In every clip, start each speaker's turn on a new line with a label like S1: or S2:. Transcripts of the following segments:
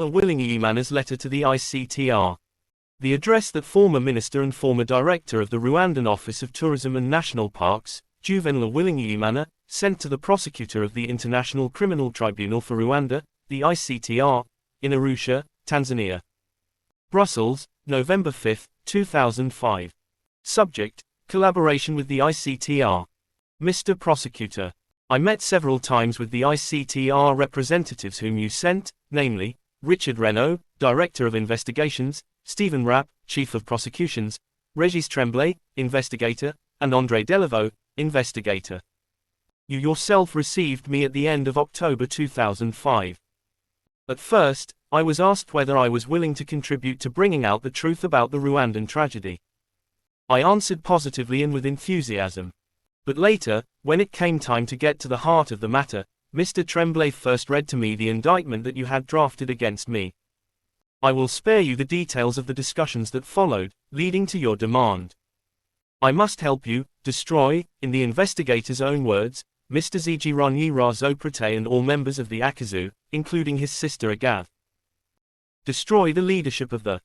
S1: Uwilingiyimana's letter to the Ictr. The address that former minister and former director of the Rwandan Office of Tourism and National Parks, Juvénal Uwilingiyimana, sent to the prosecutor of the International Criminal Tribunal for Rwanda, the Ictr, in Arusha, Tanzania. Brussels, November 5, 2005. Subject: Collaboration with the Ictr. Mr. Prosecutor, I met several times with the Ictr representatives whom you sent, namely, Richard Renaud, Director of Investigations, Stephen Rapp, Chief of Prosecutions, Régis Tremblay, Investigator, and André Delaveau, Investigator. You yourself received me at the end of October 2005. At first, I was asked whether I was willing to contribute to bringing out the truth about the Rwandan tragedy. I answered positively and with enthusiasm. But later, when it came time to get to the heart of the matter, Mr. Tremblay first read to me the indictment that you had drafted against me. I will spare you the details of the discussions that followed, leading to your demand. I must help you, destroy, in the investigator's own words, Mr. Zigiranyirazoprete and all members of the Akazu, including his sister Agath. Destroy the leadership of the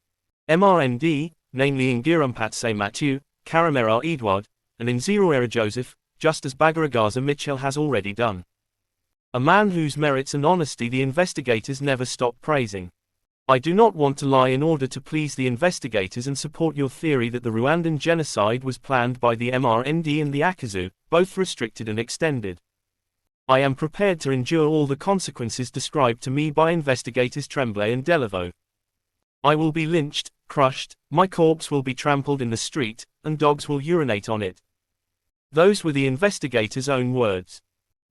S1: MRND, namely Ngirampatse Mathieu, Karamera Edouard, and Nziruera Joseph, just as Bagaragaza Mitchell has already done. A man whose merits and honesty the investigators never stop praising. I do not want to lie in order to please the investigators and support your theory that the Rwandan genocide was planned by the MRND and the Akazu, both restricted and extended. I am prepared to endure all the consequences described to me by investigators Tremblay and Delaveau. I will be lynched, crushed, my corpse will be trampled in the street, and dogs will urinate on it. Those were the investigators' own words.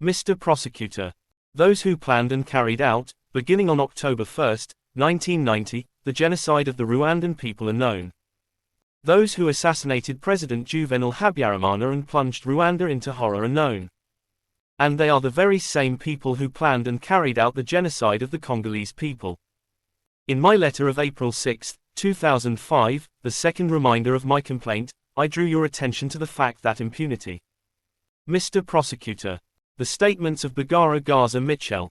S1: Mr. Prosecutor, those who planned and carried out, beginning on October 1, 1990, the genocide of the Rwandan people are known. Those who assassinated President Juvénal Habyarimana and plunged Rwanda into horror are known. And they are the very same people who planned and carried out the genocide of the Congolese people. In my letter of April 6, 2005, the second reminder of my complaint, I drew your attention to the fact that impunity. Mr. Prosecutor, the statements of Bagaragaza Mitchell,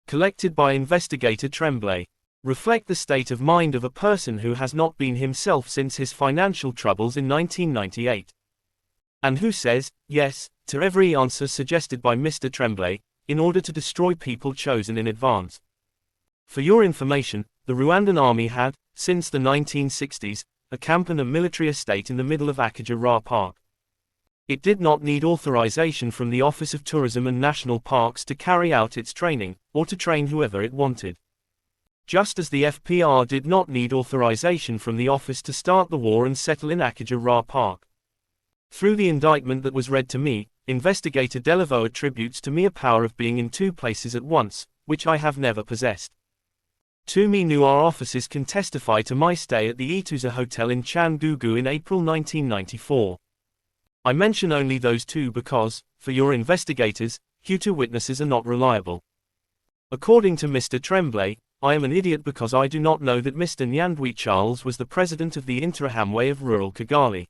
S1: collected by investigator Tremblay, reflect the state of mind of a person who has not been himself since his financial troubles in 1998. And who says, yes, to every answer suggested by Mr. Tremblay, in order to destroy people chosen in advance. For your information, the Rwandan army had, since the 1960s, a camp and a military estate in the middle of Akagera Park. It did not need authorization from the Office of Tourism and National Parks to carry out its training, or to train whoever it wanted. Just as the FPR did not need authorization from the office to start the war and settle in Akagera Park. Through the indictment that was read to me, investigator Delaveau attributes to me a power of being in two places at once, which I have never possessed. To me our officers can testify to my stay at the Ictr Hotel in Cyangugu in April 1994. I mention only those two because, for your investigators, Ictr witnesses are not reliable. According to Mr. Tremblay, I am an idiot because I do not know that Mr. Nyandwi Charles was the president of the Interahamwe of rural Kigali.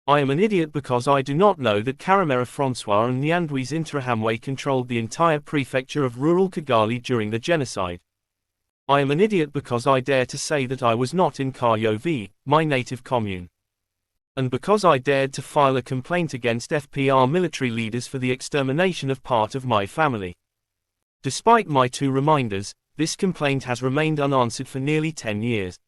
S1: I am an idiot because I do not know that Karamera Francois and Nyandwi's Interahamwe controlled the entire prefecture of rural Kigali during the genocide. I am an idiot because I dare to say that I was not in Kayove, my native commune. And because I dared to file a complaint against FPR military leaders for the extermination of part of my family. Despite my two reminders, this complaint has remained unanswered for nearly 10 years.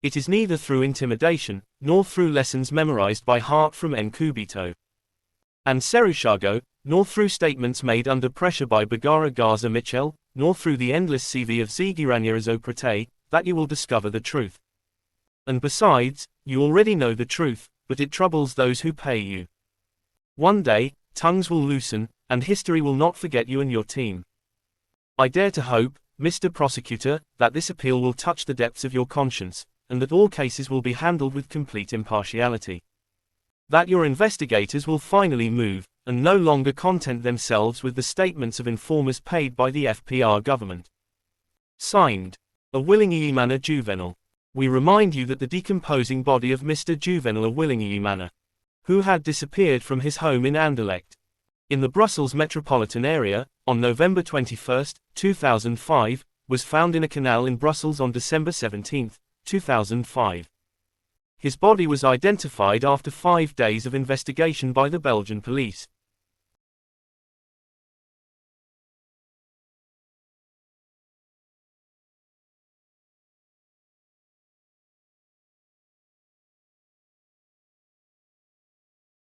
S1: It is neither through intimidation, nor through lessons memorized by heart from Nkubito and Serushago, nor through statements made under pressure by Bagaragaza Mitchell, nor through the endless CV of Zigiranyirazoprete, that you will discover the truth. And besides, you already know the truth, but it troubles those who pay you. One day, tongues will loosen, and history will not forget you and your team. I dare to hope, Mr. Prosecutor, that this appeal will touch the depths of your conscience, and that all cases will be handled with complete impartiality. That your investigators will finally move, and no longer content themselves with the statements of informers paid by the FPR government. Signed, Uwilingiyimana Juvénal. We remind you that the decomposing body of Mr. Juvénal Uwilingiyimana, who had disappeared from his home in Anderlecht, in the Brussels metropolitan area, on November 21, 2005, was found in a canal in Brussels on December 17, 2005. His body was identified after 5 days of investigation by the Belgian police.